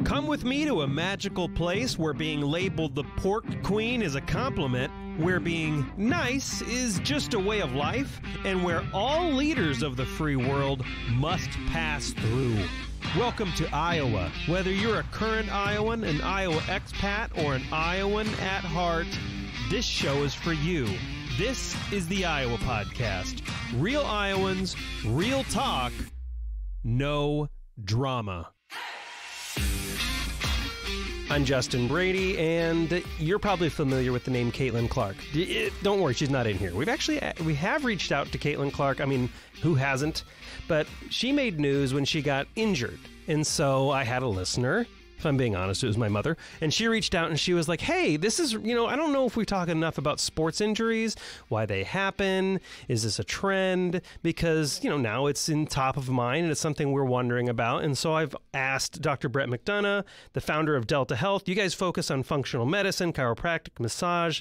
Come with me to a magical place where being labeled the Pork Queen is a compliment, where being nice is just a way of life, and where all leaders of the free world must pass through. Welcome to Iowa. Whether you're a current Iowan, an Iowa expat, or an Iowan at heart, this show is for you. This is the Iowa Podcast. Real Iowans, real talk, no drama. I'm Justin Brady, and you're probably familiar with the name Caitlin Clark. Don't worry, she's not in here. We have reached out to Caitlin Clark. I mean, who hasn't? But she made news when she got injured. And so I had a listener, if I'm being honest, it was my mother, and she reached out and she was like, hey, this is, I don't know if we talk enough about sports injuries, why they happen, is this a trend? Because, now it's in top of mind and it's something we're wondering about. And so I've asked Dr. Brett McDonough, the founder of Delta Health. You guys focus on functional medicine, chiropractic, massage,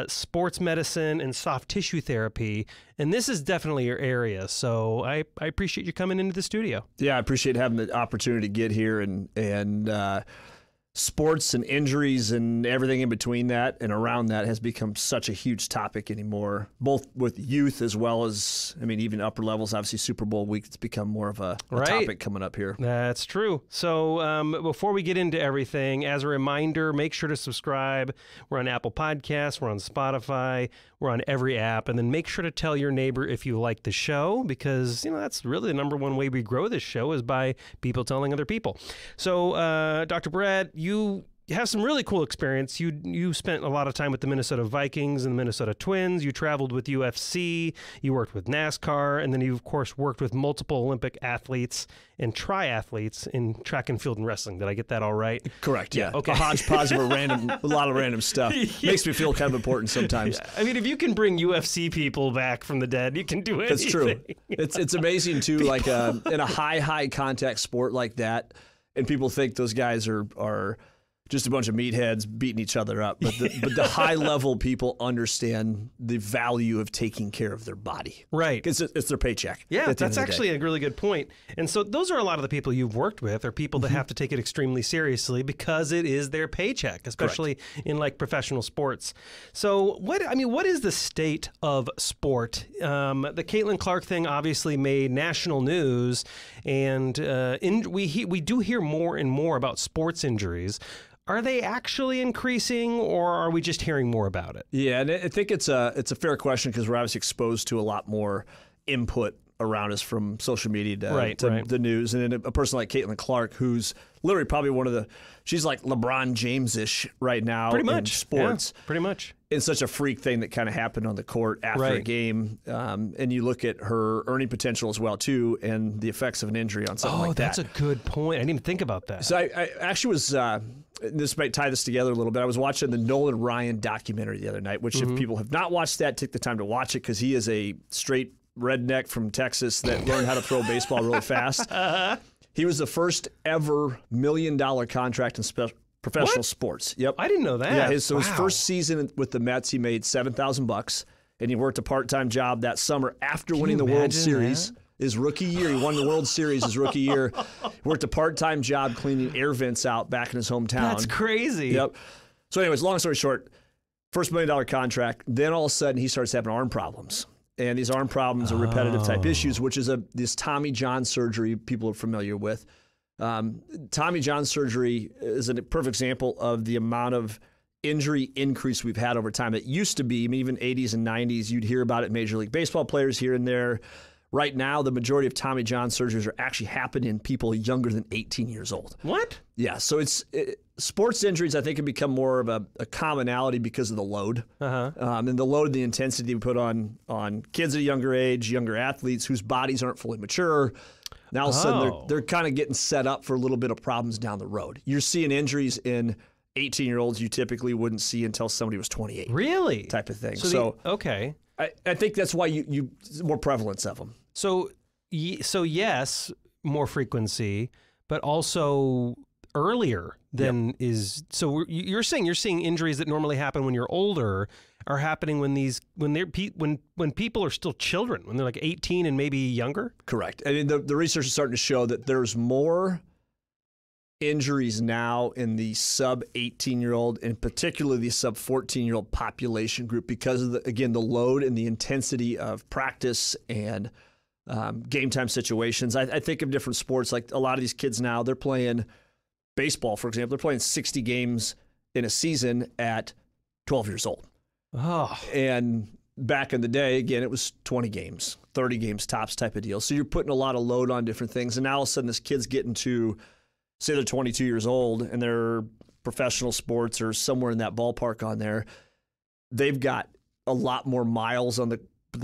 sports medicine, and soft tissue therapy. And this is definitely your area. So I appreciate you coming into the studio. Yeah, I appreciate having the opportunity to get here and sports and injuries and everything in between that and around that has become such a huge topic anymore, both with youth as well as, even upper levels. Obviously, Super Bowl week, it's become more of a topic coming up here. That's true. So before we get into everything, as a reminder, make sure to subscribe. We're on Apple Podcasts. We're on Spotify. We're on every app. And then make sure to tell your neighbor if you like the show, because, that's really the number one way we grow this show is by people telling other people. So, Dr. Brett, you have some really cool experience. You spent a lot of time with the Minnesota Vikings and the Minnesota Twins. You traveled with UFC. You worked with NASCAR. And then you, of course, worked with multiple Olympic athletes and triathletes in track and field and wrestling. Did I get that all right? Correct, yeah. Okay. A hodgepodge of a lot of random stuff. Yeah. Makes me feel kind of important sometimes. Yeah. If you can bring UFC people back from the dead, you can do anything. That's true. It's amazing, too, like in a high contact sport like that, and people think those guys are just a bunch of meatheads beating each other up. But the high-level people understand the value of taking care of their body. Right. It's their paycheck. Yeah, that's actually a really good point. And so those are a lot of the people you've worked with are people that have to take it extremely seriously because it is their paycheck, especially in professional sports. So what is the state of sport? The Caitlin Clark thing obviously made national news, and we do hear more and more about sports injuries. Are they actually increasing, or are we just hearing more about it? Yeah, and I think it's a fair question because we're obviously exposed to a lot more input around us from social media to the news. And then a person like Caitlin Clark, who's literally probably she's like LeBron James-ish right now in sports. Yeah, pretty much. It's such a freak thing that kind of happened on the court after a game. And you look at her earning potential as well, too, and the effects of an injury on something like that. Oh, that's a good point. I didn't even think about that. So I actually was, this might tie this together a little bit. I was watching the Nolan Ryan documentary the other night, which if people have not watched that, take the time to watch it because he is a straight redneck from Texas that learned how to throw a baseball really fast. He was the first ever $1 million contract in professional sports. Yep. I didn't know that. Yeah. His first season with the Mets, he made $7,000, and he worked a part-time job that summer after winning the World Series. His rookie year, he won the World Series his rookie year. He worked a part-time job cleaning air vents out back in his hometown. That's crazy. Yep. So anyways, long story short, first $1 million contract. Then all of a sudden he starts having arm problems. And these arm problems are repetitive type issues, which is this Tommy John surgery people are familiar with. Tommy John surgery is a perfect example of the amount of injury increase we've had over time. It used to be, even 80s and 90s, you'd hear about it in Major League Baseball players here and there. Right now, the majority of Tommy John surgeries are actually happening in people younger than 18 years old. What? Yeah, so sports injuries, I think, have become more of a commonality because of the load. And the load and the intensity we put on kids at a younger age, younger athletes whose bodies aren't fully mature. Now, all of a sudden, they're kind of getting set up for a little bit of problems down the road. You're seeing injuries in 18-year-olds you typically wouldn't see until somebody was 28. Really? Type of thing. Okay. I think that's why you more prevalence of them. So yes, more frequency, but also earlier than is. So you're saying you're seeing injuries that normally happen when you're older are happening when people are still children, when they're like 18 and maybe younger? Correct. I mean, the research is starting to show that there's more injuries now in the sub 18-year-old and particularly the sub 14-year-old population group because of the load and the intensity of practice and game time situations. I think of different sports, like a lot of these kids now, they're playing baseball, for example. They're playing 60 games in a season at 12 years old. Oh. And back in the day, again, it was 20 games, 30 games tops type of deal. So you're putting a lot of load on different things. And now all of a sudden this kid's getting to, say they're 22 years old and they're professional sports or somewhere in that ballpark on there. They've got a lot more miles on the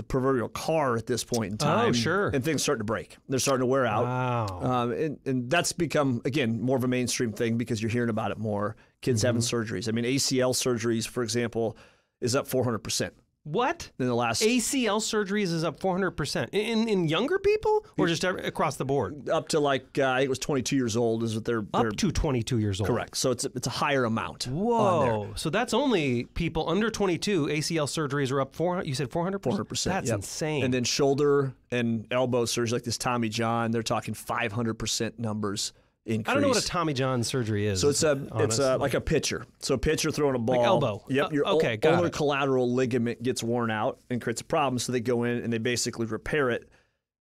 proverbial car at this point in time. Oh, sure. And things starting to break. They're starting to wear out. Wow. And that's become, again, more of a mainstream thing because you're hearing about it more. Kids having surgeries. I mean, ACL surgeries, for example, is up 400%. What? In the last ACL surgeries is up 400% in younger people, or just across the board? Up to I think it was 22 years old is what they're up to 22 years old. Correct. So it's a higher amount. Whoa! So that's only people under 22. ACL surgeries are up 400. You said 400%. 400%. That's insane. And then shoulder and elbow surgery, like this Tommy John, they're talking 500% numbers. Increase. I don't know what a Tommy John surgery is. So it's like a pitcher. So a pitcher throwing a ball. Like elbow. Yep. Your ulnar collateral ligament gets worn out and creates a problem. So they go in and they basically repair it.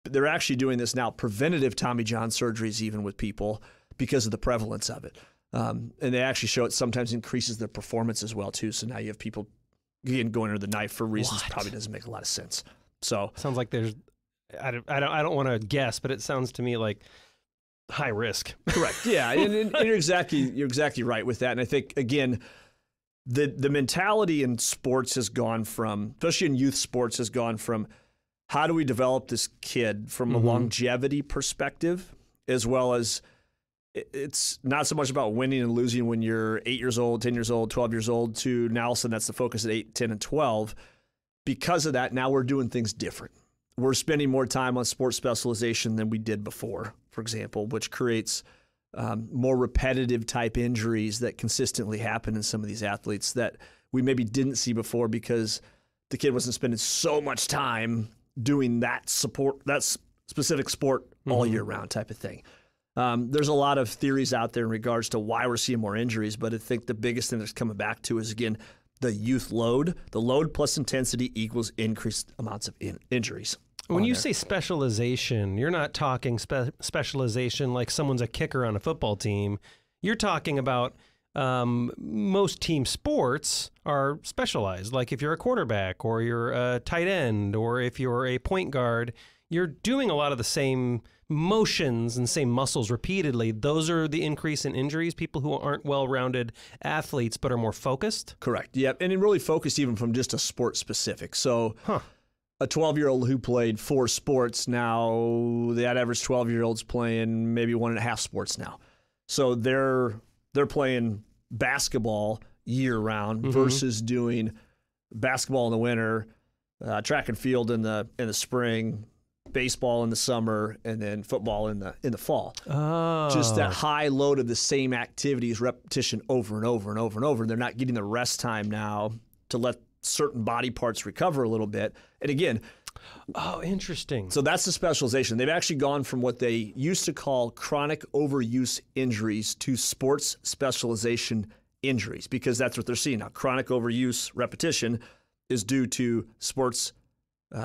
But they're actually doing this now, preventative Tommy John surgeries even with people because of the prevalence of it. And they actually show it sometimes increases their performance as well too. So now you have people again going under the knife for reasons that probably doesn't make a lot of sense. So sounds like there's I don't want to guess, but it sounds to me like high risk. Correct. Yeah, and you're exactly right with that. And I think again, the mentality in sports has gone from, especially in youth sports, has gone from how do we develop this kid from a longevity perspective, as well as it's not so much about winning and losing when you're 8 years old, 10 years old, 12 years old. To now, all of a sudden that's the focus at 8, 10, and 12. Because of that, now we're doing things different. We're spending more time on sports specialization than we did before, for example, which creates more repetitive type injuries that consistently happen in some of these athletes that we maybe didn't see before because the kid wasn't spending so much time doing that specific sport all year round type of thing. There's a lot of theories out there in regards to why we're seeing more injuries, but I think the biggest thing that's coming back to is, again, the youth load. The load plus intensity equals increased amounts of injuries. When you say specialization, you're not talking specialization like someone's a kicker on a football team. You're talking about most team sports are specialized. Like if you're a quarterback or you're a tight end or if you're a point guard, you're doing a lot of the same motions and same muscles repeatedly. Those are the increase in injuries, people who aren't well-rounded athletes but are more focused? Correct, yep. And really focused even from just a sport specific. So a 12-year-old who played 4 sports, now the average 12-year-old's playing maybe 1.5 sports now. So they're playing basketball year-round versus doing basketball in the winter, track and field in the spring, baseball in the summer, and then football in the fall. Oh. Just that high load of the same activities, repetition over and over and over and over. They're not getting the rest time now to let certain body parts recover a little bit. And again, oh, interesting. So that's the specialization. They've actually gone from what they used to call chronic overuse injuries to sports specialization injuries, because that's what they're seeing now. Chronic overuse repetition is due to sports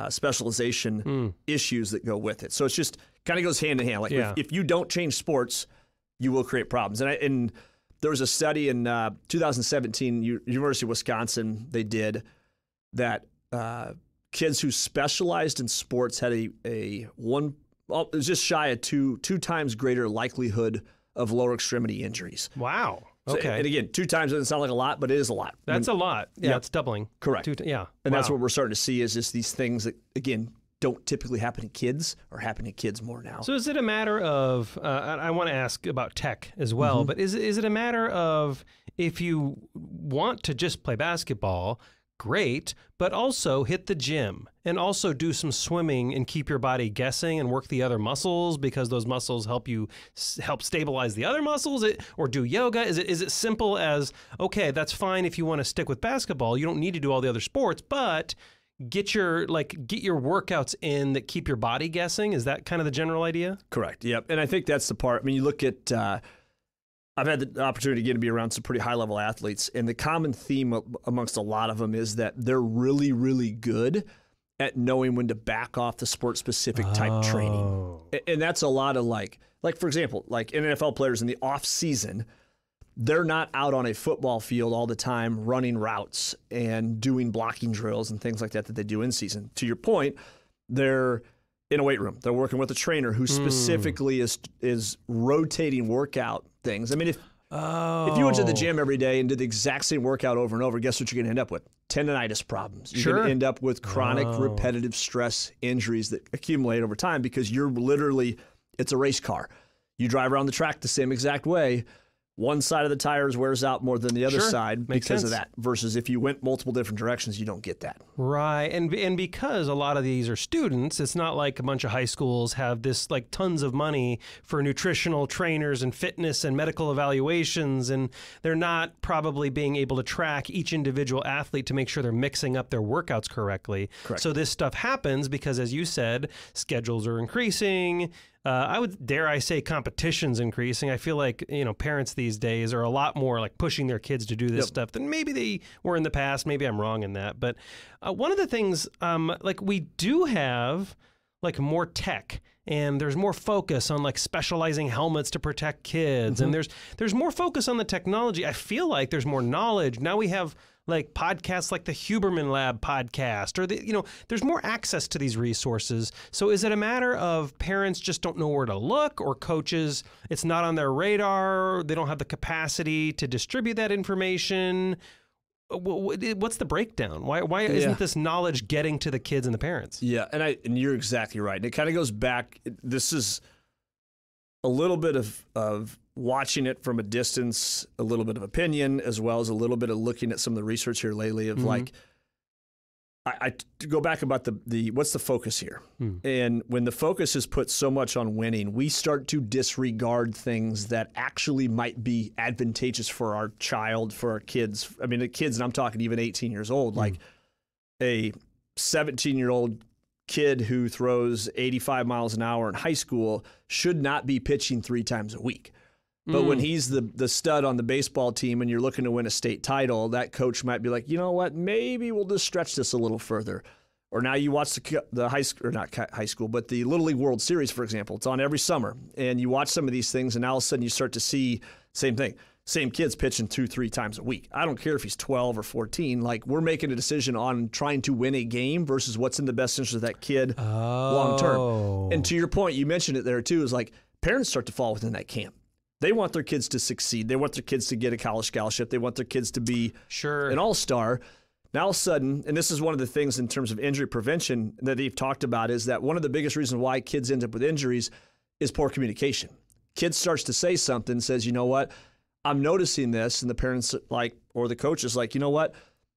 specialization issues that go with it. So it's just kind of goes hand in hand. Like if you don't change sports, you will create problems. And there was a study in 2017, University of Wisconsin, they did that kids who specialized in sports had it was just shy of two times greater likelihood of lower extremity injuries. Wow. Okay. So, and again, 2 times doesn't sound like a lot, but it is a lot. That's a lot. Yeah, it's doubling. Correct. Yeah. And that's what we're starting to see is just these things that, again, don't typically happen in kids are happening in kids more now. So is it a matter of, I want to ask about tech as well, but is it a matter of if you want to just play basketball, great, but also hit the gym and also do some swimming and keep your body guessing and work the other muscles because those muscles help stabilize the other muscles, or do yoga? Is it simple as, okay, that's fine if you want to stick with basketball. You don't need to do all the other sports, but get your workouts in that keep your body guessing. Is that kind of the general idea? Correct. Yep. And I think that's the part. I mean, you look at I've had the opportunity again to be around some pretty high-level athletes, and the common theme amongst a lot of them is that they're really, really good at knowing when to back off the sport-specific type training. And that's a lot of like for example, like NFL players in the off-season, they're not out on a football field all the time running routes and doing blocking drills and things like that they do in season. To your point, they're in a weight room. They're working with a trainer who specifically is rotating workout things. I mean, if you went to the gym every day and did the exact same workout over and over, guess what you're going to end up with? Tendonitis problems. You're going to end up with chronic repetitive stress injuries that accumulate over time because you're literally, it's a race car. You drive around the track the same exact way. One side of the tires wears out more than the other side because of that. Versus if you went multiple different directions, you don't get that. Right. And because a lot of these are students, it's not like a bunch of high schools have this like tons of money for nutritional trainers and fitness and medical evaluations. And they're not probably being able to track each individual athlete to make sure they're mixing up their workouts correctly. Correct. So this stuff happens because, as you said, schedules are increasing. I would dare I say competition's increasing. I feel like, parents these days are a lot more like pushing their kids to do this stuff than maybe they were in the past. Maybe I'm wrong in that. But one of the things, like we do have like more tech and there's more focus on like specializing helmets to protect kids. And there's more focus on the technology. I feel like there's more knowledge. Now we have like podcasts like the Huberman Lab podcast, or there's more access to these resources. So is it a matter of parents just don't know where to look, or coaches, it's not on their radar, they don't have the capacity to distribute that information? What's the breakdown? Why isn't this knowledge getting to the kids and the parents? Yeah, and you're exactly right. And it kind of goes back, this is a little bit of watching it from a distance, a little bit of opinion, as well as a little bit of looking at some of the research here lately of like, I go back about the what's the focus here? And when the focus is put so much on winning, we start to disregard things that actually might be advantageous for our child, for our kids. I mean, the kids, and I'm talking even 18 years old, like a 17-year-old kid who throws 85 miles an hour in high school should not be pitching 3 times a week. But when he's the stud on the baseball team and you're looking to win a state title, that coach might be like, you know what, maybe we'll just stretch this a little further. Or now you watch the high school, or not high school, but the Little League World Series, for example. It's on every summer. And you watch some of these things, and all of a sudden you start to see same thing. Same kids pitching 2-3 times a week. I don't care if he's 12 or 14. Like, we're making a decision on trying to win a game versus what's in the best interest of that kid long term. And to your point, you mentioned it there too, is like parents start to fall within that camp. They want their kids to succeed. They want their kids to get a college scholarship. They want their kids to be an all-star. Now all of a sudden, and this is one of the things in terms of injury prevention that they've talked about, is that one of the biggest reasons why kids end up with injuries is poor communication. Kid starts to say something, says, you know what, I'm noticing this, and the parents or the coach is like, you know what,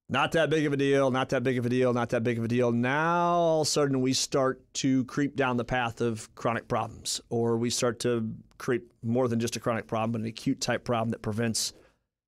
not that big of a deal, not that big of a deal, not that big of a deal. Now all of a sudden we start to creep down the path of chronic problems, or we start to create more than just a chronic problem, but an acute type problem that prevents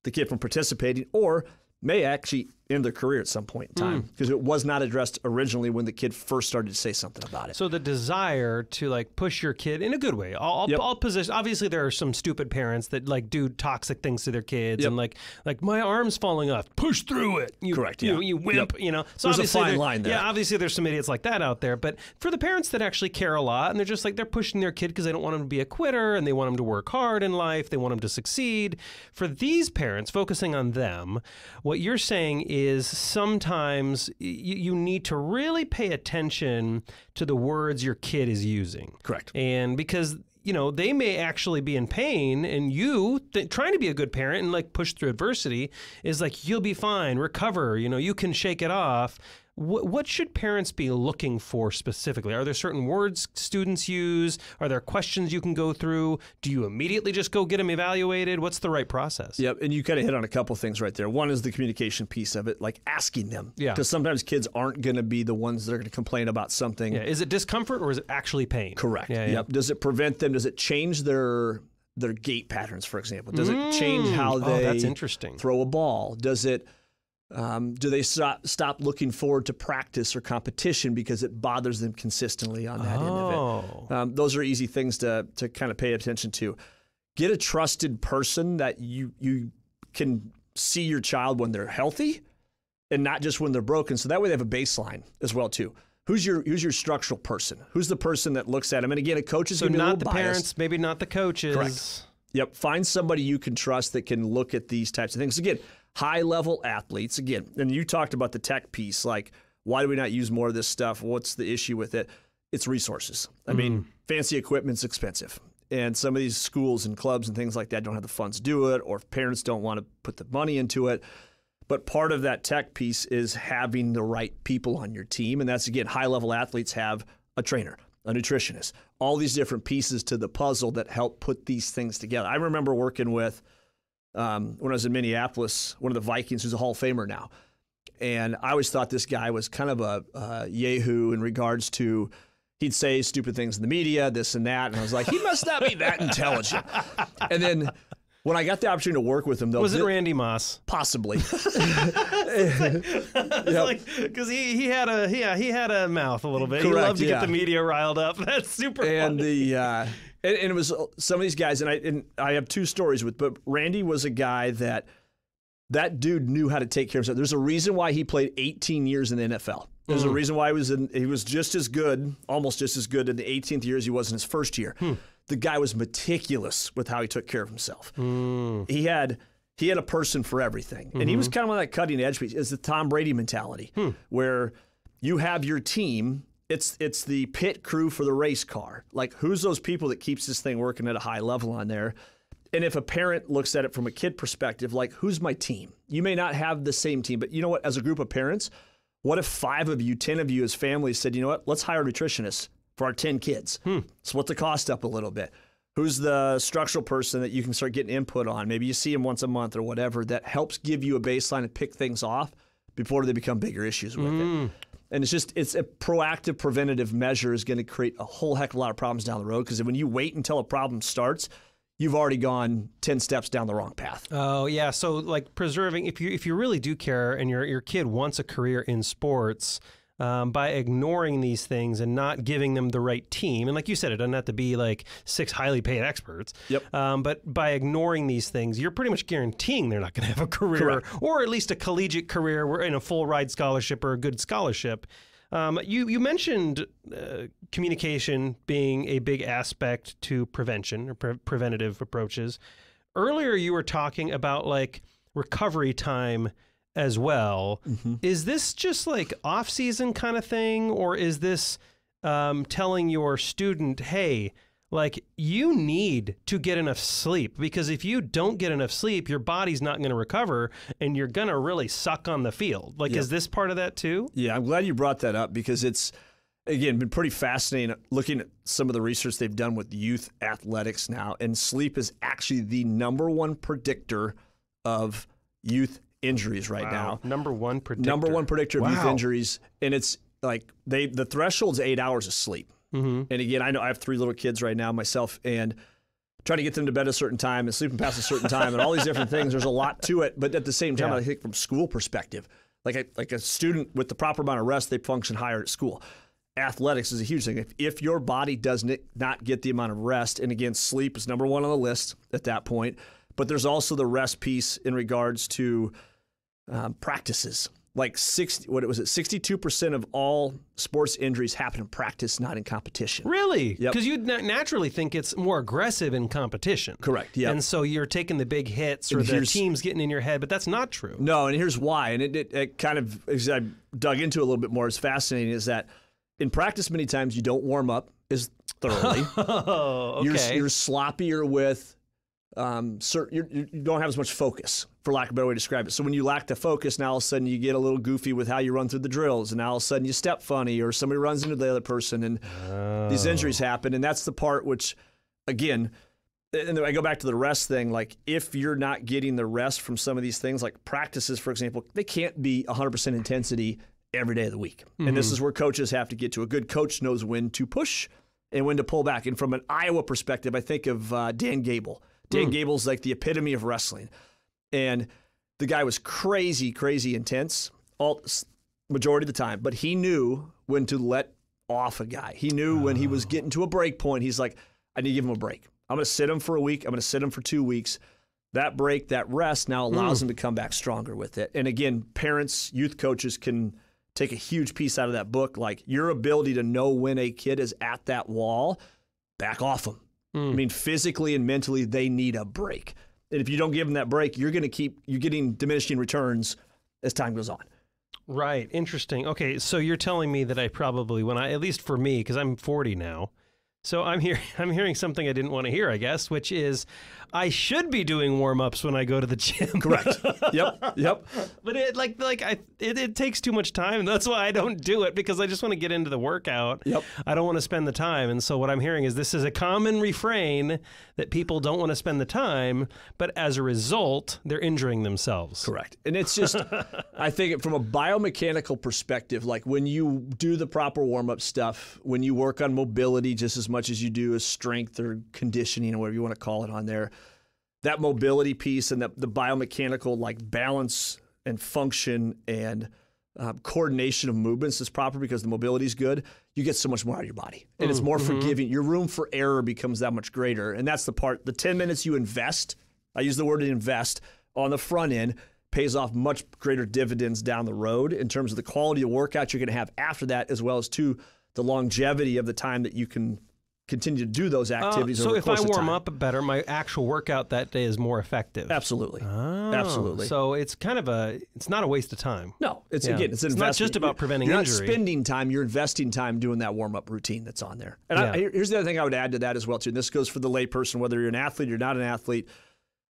the kid from participating, or may actually end their career at some point in time because it was not addressed originally when the kid first started to say something about it. So the desire to like push your kid in a good way. I'll position. Obviously, there are some stupid parents that like do toxic things to their kids and like my arm's falling off. Push through it. Correct. You wimp. So there's a fine line there. Yeah, obviously there's some idiots like that out there. But for the parents that actually care a lot and they're just like they're pushing their kid because they don't want him to be a quitter and they want him to work hard in life. They want him to succeed. For these parents, focusing on them, what you're saying is sometimes you need to really pay attention to the words your kid is using. Correct. And because, they may actually be in pain, and you trying to be a good parent and like push through adversity is like, you'll be fine, recover, you can shake it off. What should parents be looking for specifically? Are there certain words students use? Are there questions you can go through? Do you immediately just go get them evaluated? What's the right process? Yep, and you kind of hit on a couple things right there. One is the communication piece of it, like asking them. Yeah. Because sometimes kids aren't going to be the ones that are going to complain about something. Yeah. Is it discomfort or is it actually pain? Correct. Yeah, yep. Does it prevent them? Does it change their gait patterns, for example? Does it change how they that's interesting. Throw a ball? Does it... do they stop looking forward to practice or competition because it bothers them consistently on that end of it? Those are easy things to kind of pay attention to. get a trusted person that you can see your child when they're healthy and not just when they're broken. So that way they have a baseline as well too. Who's your structural person? Who's the person that looks at them? And again, a coach is going to be a little biased. So not the parents, maybe not the coaches. Correct. Yep. Find somebody you can trust that can look at these types of things. Again, high-level athletes. Again, and you talked about the tech piece. Like, why do we not use more of this stuff? What's the issue with it? It's resources. I mean, fancy equipment's expensive. And some of these schools and clubs and things like that don't have the funds to do it, or parents don't want to put the money into it. But part of that tech piece is having the right people on your team. And that's, again, high-level athletes have a trainer, a nutritionist, all these different pieces to the puzzle that help put these things together. I remember working with, when I was in Minneapolis, one of the Vikings, who's a Hall of Famer now. And I always thought this guy was kind of a yahoo in regards to, he'd say stupid things in the media, this and that. And I was like, he must not be that intelligent. And then when I got the opportunity to work with him, though, was it Randy Moss? Possibly. Because he had a mouth a little bit. Correct, he loved to get the media riled up. That's super and funny. And it was some of these guys, and I have two stories but Randy was a guy that dude knew how to take care of himself. There's a reason why he played 18 years in the NFL. There's a reason why he was just as good, almost just as good in the 18th year as he was in his first year. The guy was meticulous with how he took care of himself. He had a person for everything. And he was kind of on that cutting edge piece. It's the Tom Brady mentality, where you have your team. It's the pit crew for the race car. Like, who's those people that keeps this thing working at a high level on there? And if a parent looks at it from a kid perspective, like, who's my team? You may not have the same team, but you know what? As a group of parents, what if 5 of you, 10 of you as families said, you know what? Let's hire a nutritionist for our 10 kids. Split the cost up a little bit. Who's the structural person that you can start getting input on? Maybe you see him once a month or whatever that helps give you a baseline and pick things off before they become bigger issues with it. And it's a proactive preventative measure is going to create a whole heck of a lot of problems down the road, because when you wait until a problem starts, you've already gone 10 steps down the wrong path. Oh, yeah. So, like, preserving, if you really do care and your kid wants a career in sports, by ignoring these things and not giving them the right team, and like you said, it doesn't have to be like 6 highly paid experts. Yep. But by ignoring these things, you're pretty much guaranteeing they're not going to have a career, or at least a collegiate career in a full ride scholarship or a good scholarship. You mentioned communication being a big aspect to prevention or preventative approaches. Earlier, you were talking about like recovery time as well. Is this just like off-season kind of thing, or is this telling your student, hey, like, you need to get enough sleep, because if you don't get enough sleep, your body's not going to recover and you're going to really suck on the field? Like, is this part of that too? Yeah, I'm glad you brought that up, because it's, again, been pretty fascinating looking at some of the research they've done with youth athletics now. And sleep is actually the #1 predictor of youth injuries right now. Number one predictor. #1 predictor of youth injuries. And it's like the threshold's 8 hours of sleep. And again, I know I have 3 little kids right now myself, and trying to get them to bed at a certain time and sleeping past a certain time and all these different things. There's a lot to it. But at the same time, I think from school perspective, like a student with the proper amount of rest, they function higher at school. Athletics is a huge thing. If your body does not get the amount of rest, and again, sleep is #1 on the list at that point, but there's also the rest piece in regards to practices. Like 62% of all sports injuries happen in practice, not in competition. Really? Because you'd naturally think it's more aggressive in competition. Correct, yeah. And so you're taking the big hits, or the team's getting in your head, but that's not true. No, and here's why. And it kind of, as I dug into it a little bit more, is fascinating, is that in practice many times you don't warm up as thoroughly. Oh, okay. You're sloppier with... you don't have as much focus, for lack of a better way to describe it. So when you lack the focus, now all of a sudden you get a little goofy with how you run through the drills, and now all of a sudden you step funny, or somebody runs into the other person, and these injuries happen. And that's the part which, again, and I go back to the rest thing, like if you're not getting the rest from some of these things, like practices, for example, they can't be 100% intensity every day of the week. And this is where coaches have to get to. A good coach knows when to push and when to pull back. And from an Iowa perspective, I think of Dan Gable. Dan Gable's like the epitome of wrestling. And the guy was crazy, crazy intense majority of the time. But he knew when to let off a guy. He knew when he was getting to a break point, he's like, I need to give him a break. I'm going to sit them for a week. I'm going to sit them for 2 weeks. That break, that rest now allows them to come back stronger with it. And again, parents, youth coaches can take a huge piece out of that book, like your ability to know when a kid is at that wall, back off them. I mean, physically and mentally, they need a break. And if you don't give them that break, you're getting diminishing returns as time goes on. Right. Interesting. Okay. So you're telling me that I probably, at least for me, because I'm 40 now, so I'm hearing something I didn't want to hear, I guess, which is I should be doing warm-ups when I go to the gym. Correct. Yep. But it takes too much time. That's why I don't do it, because I just want to get into the workout. Yep. I don't want to spend the time. And so what I'm hearing is this is a common refrain that people don't want to spend the time, but as a result, they're injuring themselves. Correct. And it's just, I think from a biomechanical perspective, like when you do the proper warm-up stuff, when you work on mobility just as much as you do as strength or conditioning or whatever you want to call it on there, that mobility piece and the biomechanical like balance and function and coordination of movements is proper because the mobility is good, you get so much more out of your body. And it's more forgiving. Your room for error becomes that much greater. And that's the part, the 10 minutes you invest, I use the word invest, on the front end, pays off much greater dividends down the road in terms of the quality of workout you're going to have after that, as well as the longevity of the time that you can continue to do those activities over the course of time. So if I warm up better, my actual workout that day is more effective. Absolutely. Oh, absolutely. So it's kind of it's not a waste of time. No, it's an investment. It's not just about preventing injury. injury. You're not spending time, you're investing time doing that warm-up routine that's on there. And here's the other thing I would add to that as well, too. And this goes for the layperson, whether you're an athlete or not an athlete.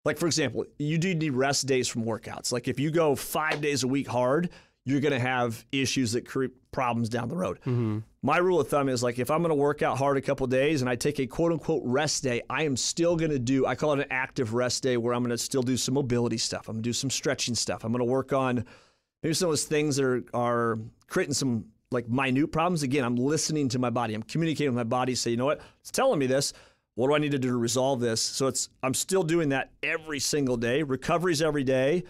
Like, for example, you do need rest days from workouts. Like, if you go 5 days a week hard, you're going to have issues that create problems down the road. My rule of thumb is, like, if I'm going to work out hard a couple of days and I take a quote-unquote rest day, I am still going to do, I call it an active rest day, where I'm going to still do some mobility stuff. I'm going to do some stretching stuff. I'm going to work on maybe some of those things that are creating some, like, minute problems. Again, I'm listening to my body. I'm communicating with my body, say, you know what, it's telling me this. What do I need to do to resolve this? So I'm still doing that every single day. Recoveries every day.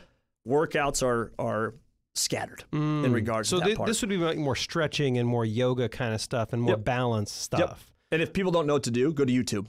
Workouts are scattered in regards to that part. This would be like more stretching and more yoga kind of stuff and more balanced stuff. Yep. And if people don't know what to do, go to YouTube.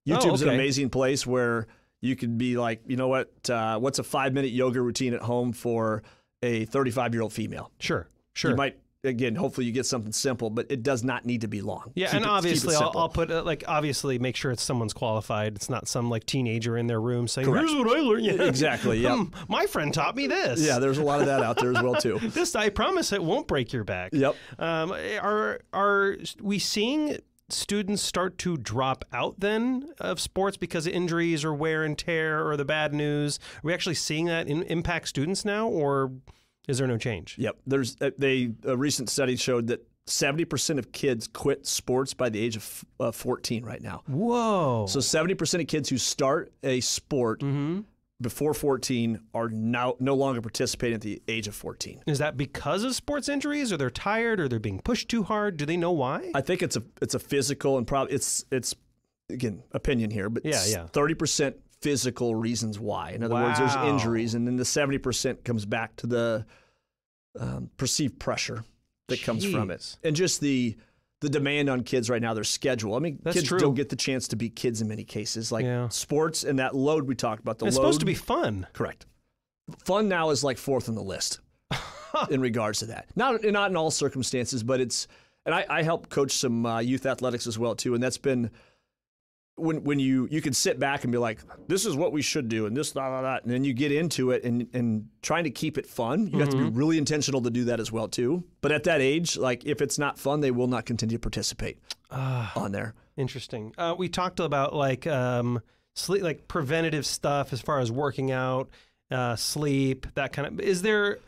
YouTube's an amazing place where you could be like, you know what, what's a 5-minute yoga routine at home for a 35-year-old female? Sure. You might, again, hopefully you get something simple, but it does not need to be long. Yeah, and obviously I'll put, obviously make sure it's someone's qualified. It's not some, like, teenager in their room saying, Correct. Here's what I learned. Yeah. Exactly, yeah. My friend taught me this. Yeah, there's a lot of that out there as well, too. This, I promise it won't break your back. Yep. Are we seeing students start to drop out then of sports because of injuries or wear and tear or the bad news? Are we actually seeing that impact students now, or is there no change? Yep. There's a recent study showed that 70% of kids quit sports by the age of 14 right now. Whoa. So 70% of kids who start a sport before 14 are now no longer participating at the age of 14. Is that because of sports injuries, or they're tired, or they're being pushed too hard? Do they know why? I think it's a physical and probably it's again, opinion here, but 30% physical reasons why. In other words, there's injuries, and then the 70% comes back to the perceived pressure that comes from it, and just the demand on kids right now, their schedule. I mean, kids don't get the chance to be kids in many cases, like sports and that load we talked about. It's supposed to be fun. Correct. Fun now is like fourth on the list in regards to that. Not in all circumstances, but it's, and I help coach some youth athletics as well too, and that's been when you can sit back and be like, this is what we should do, and this, that, and then you get into it and trying to keep it fun. You have to be really intentional to do that as well too. But at that age, like, if it's not fun, they will not continue to participate on there. Interesting. We talked about like sleep, like preventative stuff as far as working out, sleep, that kind of. Is there?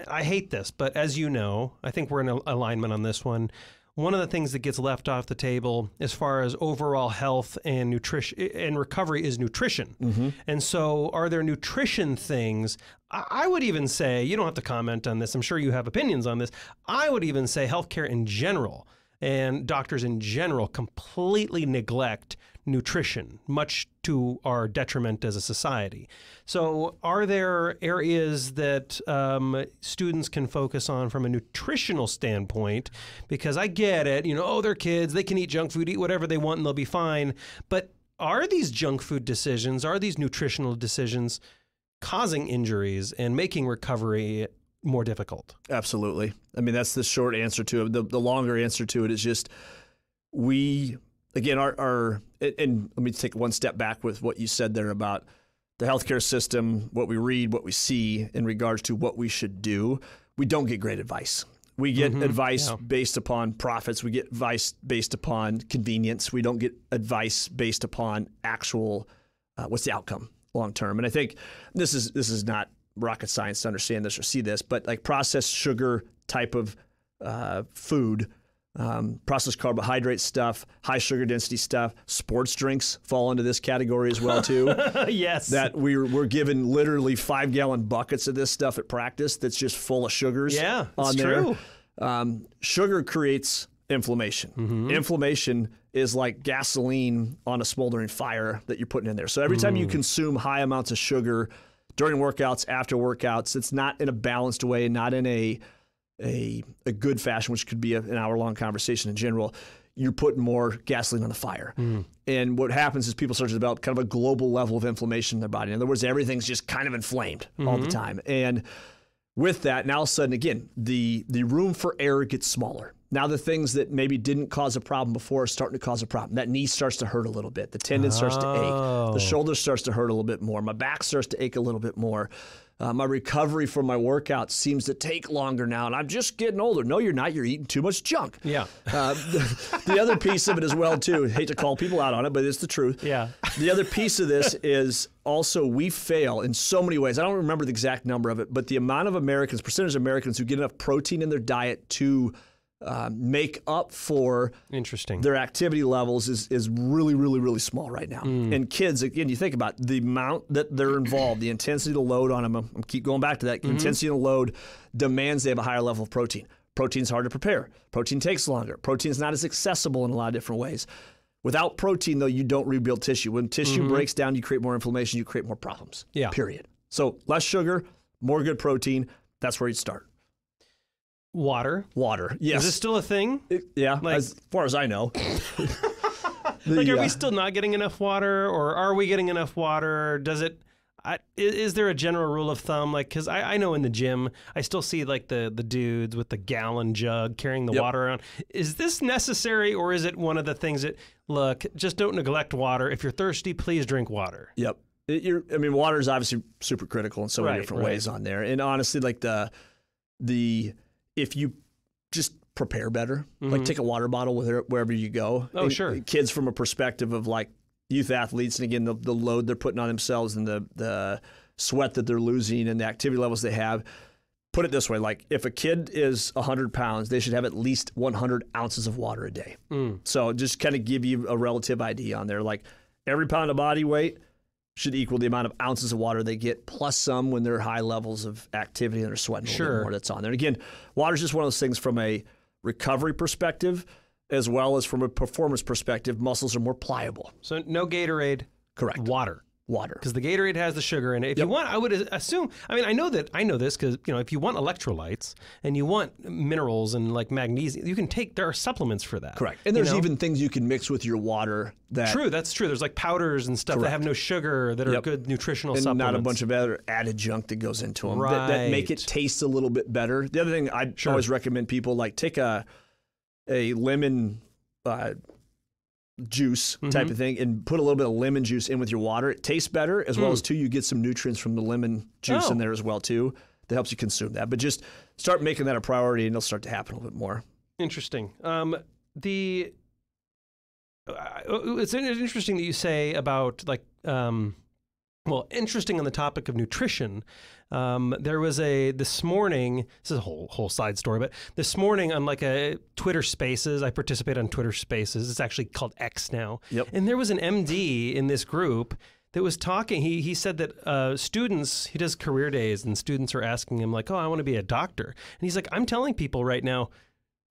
I hate this, but as you know, I think we're in alignment on this one. One of the things that gets left off the table as far as overall health and nutrition and recovery is nutrition. And so are there nutrition things? I would even say, you don't have to comment on this, I'm sure you have opinions on this. I would even say healthcare in general and doctors in general completely neglect nutrition, much to our detriment as a society. So are there areas that students can focus on from a nutritional standpoint? Because I get it, they're kids, they can eat junk food, eat whatever they want, and they'll be fine. But are these junk food decisions, are these nutritional decisions causing injuries and making recovery more difficult? Absolutely. I mean, that's the short answer to it. The longer answer to it is just we, again, and let me take one step back with what you said there about the healthcare system, what we read, what we see in regards to what we should do. We don't get great advice. We get advice based upon profits. We get advice based upon convenience. We don't get advice based upon actual what's the outcome long term. And I think this is not rocket science to understand this or see this, but like processed sugar type of food, processed carbohydrate stuff, high sugar density stuff, sports drinks fall into this category as well too. Yes. That we're given literally 5-gallon buckets of this stuff at practice that's just full of sugars. Yeah, on it's there. true. Sugar creates inflammation. Inflammation is like gasoline on a smoldering fire that you're putting in there. So every time you consume high amounts of sugar during workouts, after workouts, it's not in a balanced way, not in a good fashion, which could be an hour-long conversation in general. You're putting more gasoline on the fire. And what happens is people start to develop kind of a global level of inflammation in their body. In other words, everything's just kind of inflamed all the time. And with that, now all of a sudden, again, the room for error gets smaller. Now the things that maybe didn't cause a problem before are starting to cause a problem. That knee starts to hurt a little bit. The tendon starts to ache. The shoulder starts to hurt a little bit more. My back starts to ache a little bit more. My recovery from my workout seems to take longer now, and I'm just getting older. No, you're not. You're eating too much junk. Yeah. The other piece of it as well, too, I hate to call people out on it, but it's the truth. Yeah. The other piece of this is also we fail in so many ways. I don't remember the exact number of it, but the amount of Americans, percentage of Americans who get enough protein in their diet to make up for their activity levels is really, really, really small right now. And kids, again, you think about the amount that they're involved, the intensity to load on them. I keep going back to that. Intensity to load demands they have a higher level of protein. Protein's hard to prepare. Protein takes longer. Protein's not as accessible in a lot of different ways. Without protein, though, you don't rebuild tissue. When tissue breaks down, you create more inflammation, you create more problems. Yeah. Period. So less sugar, more good protein. That's where you'd start. Water. Yes. Is this still a thing? Yeah, as far as I know. Are we still not getting enough water, or are we getting enough water? Does it? Is there a general rule of thumb? Like, because I know in the gym, I still see like the dudes with the gallon jug carrying the water around. Is this necessary, or is it one of the things that, look, just don't neglect water. If you're thirsty, please drink water. Yep. Water is obviously super critical in so many different ways on there. And honestly, like if you just prepare better, like take a water bottle with her wherever you go. Oh, sure. Kids from a perspective of like youth athletes, and again, the load they're putting on themselves and the sweat that they're losing and the activity levels they have. Put it this way, like if a kid is 100 pounds, they should have at least 100 ounces of water a day. So just kind of give you a relative idea on there. Like every pound of body weight should equal the amount of ounces of water they get, plus some when they're high levels of activity and they're sweating a little bit more that's on there. And again, water is just one of those things from a recovery perspective, as well as from a performance perspective. Muscles are more pliable. So no Gatorade. Correct. Water. Because the Gatorade has the sugar in it. If you want, I would assume, I know this because, if you want electrolytes and you want minerals and like magnesium, you can take, there are supplements for that. Correct. And there's even things you can mix with your water that. True, that's true. There's like powders and stuff that have no sugar that are good nutritional supplements. And not a bunch of other added junk that goes into them that make it taste a little bit better. The other thing I always recommend people, like take a lemon juice type of thing and put a little bit of lemon juice in with your water. It tastes better, as well as too, you get some nutrients from the lemon juice in there as well too that helps you consume that. But just start making that a priority and it'll start to happen a little bit more. Interesting. It's interesting that you say about like interesting on the topic of nutrition. There was this morning, this is a whole side story, but this morning on like a Twitter Spaces, I participate on Twitter Spaces. It's actually called X now. Yep. And there was an MD in this group that was talking. He said that students, he does career days, and students are asking him like, oh, I want to be a doctor. And he's like, I'm telling people right now,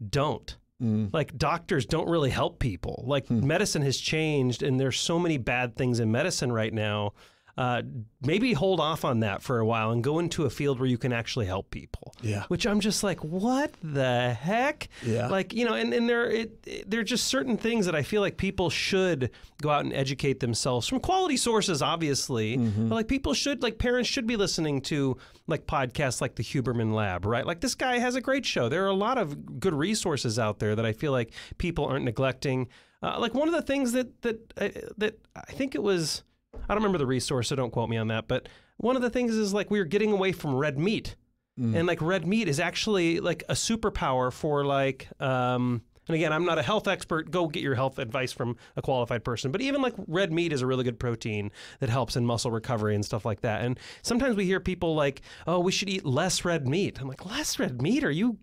don't. Like doctors don't really help people. Like medicine has changed and there's so many bad things in medicine right now. maybe hold off on that for a while and go into a field where you can actually help people. Yeah. Which I'm just like, what the heck? Yeah. Like, you know, and there are just certain things that I feel like people should go out and educate themselves from quality sources, obviously. But like people should, like parents should be listening to like podcasts like the Huberman Lab, right? Like this guy has a great show. There are a lot of good resources out there that I feel like people aren't neglecting. Like one of the things that I think it was, I don't remember the resource, so don't quote me on that. But one of the things is like we're getting away from red meat, and like red meat is actually like a superpower for like. And again, I'm not a health expert. Go get your health advice from a qualified person. But even like red meat is a really good protein that helps in muscle recovery and stuff like that. And sometimes we hear people like, "Oh, we should eat less red meat." I'm like, "Less red meat? Are you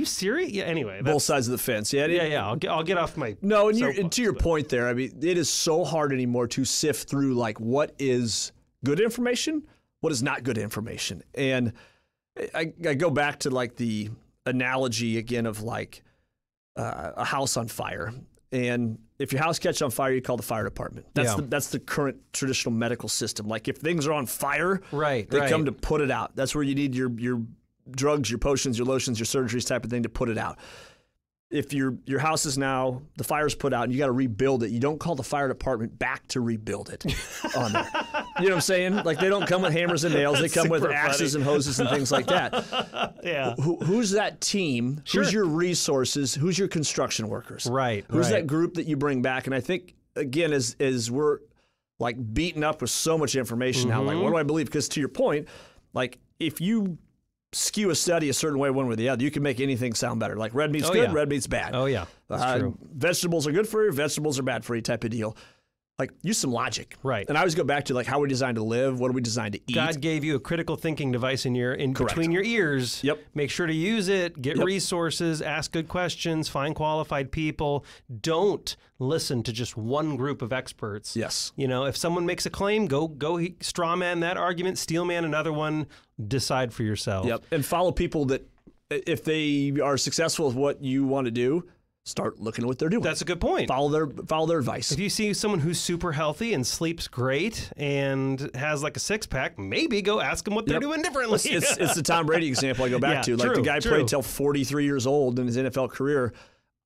serious?" Yeah. Anyway, both sides of the fence. Yeah. Yeah. I'll get off my. No, and to your point there, I mean, it is so hard anymore to sift through like what is good information, what is not good information, and I go back to like the analogy again of like a house on fire, and if your house catches on fire, you call the fire department. That's the current traditional medical system. Like if things are on fire, they come to put it out. That's where you need your drugs, your potions, your lotions, your surgeries type of thing to put it out. If your house is now, the fire's put out and you got to rebuild it, you don't call the fire department back to rebuild it on there. You know what I'm saying? Like they don't come with hammers and nails. They come with axes and hoses and things like that. Yeah. Who's that team? Sure. Who's your resources? Who's your construction workers? Right. Who's that group that you bring back? And I think, again, as we're like beaten up with so much information now, like what do I believe? Because to your point, like if you skew a study a certain way one way or the other, you can make anything sound better. Like red meat's good, red meat's bad. Oh, yeah. That's true. Vegetables are good for you, vegetables are bad for you type of deal. Like, use some logic. Right. And I always go back to, like, how we're designed to live, what are we designed to eat. God gave you a critical thinking device in between your ears. Yep. Make sure to use it, get resources, ask good questions, find qualified people. Don't listen to just one group of experts. Yes. You know, if someone makes a claim, go straw man that argument, steel man another one, decide for yourself. Yep. And follow people that, if they are successful with what you want to do, start looking at what they're doing. That's a good point. Follow their advice. If you see someone who's super healthy and sleeps great and has like a six-pack, maybe go ask them what they're doing differently. It's the Tom Brady example I go back to. Like the guy played till 43 years old in his NFL career.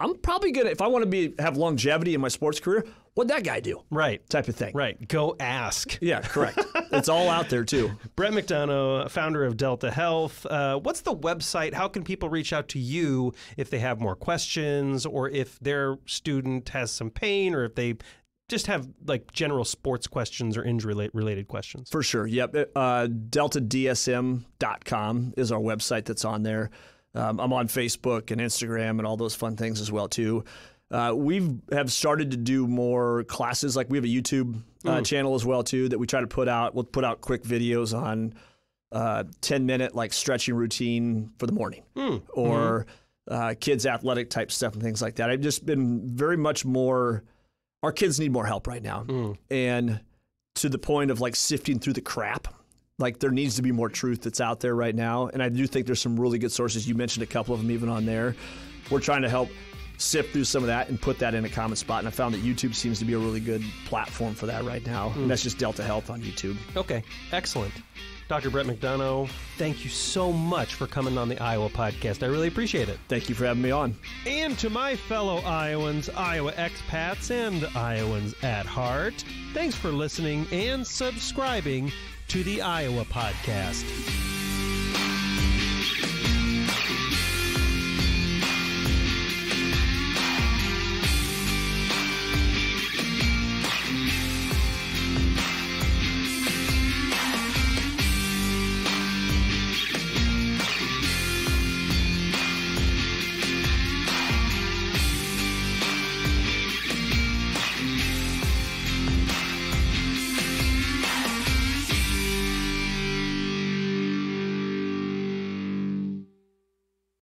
I'm probably gonna, if I want to have longevity in my sports career, what'd that guy do? Right. Type of thing. Right. Go ask. Yeah, correct. It's all out there too. Brett McDonough, founder of Delta Health. What's the website? How can people reach out to you if they have more questions, or if their student has some pain, or if they just have like general sports questions or injury related questions? For sure. Yep. DeltaDSM.com is our website that's on there. I'm on Facebook and Instagram and all those fun things as well too. We have started to do more classes. Like we have a YouTube channel as well too that we try to put out. We'll put out quick videos on 10-minute like stretching routine for the morning or kids athletic type stuff and things like that. I've just been very much more, our kids need more help right now. And to the point of like sifting through the crap. Like there needs to be more truth that's out there right now. And I do think there's some really good sources. You mentioned a couple of them even on there. We're trying to help sift through some of that and put that in a common spot. And I found that YouTube seems to be a really good platform for that right now. And that's just Delta Health on YouTube. Okay, excellent. Dr. Brett McDonough, thank you so much for coming on the Iowa podcast. I really appreciate it. Thank you for having me on. And to my fellow Iowans, Iowa expats, and Iowans at heart, thanks for listening and subscribing to the Iowa podcast.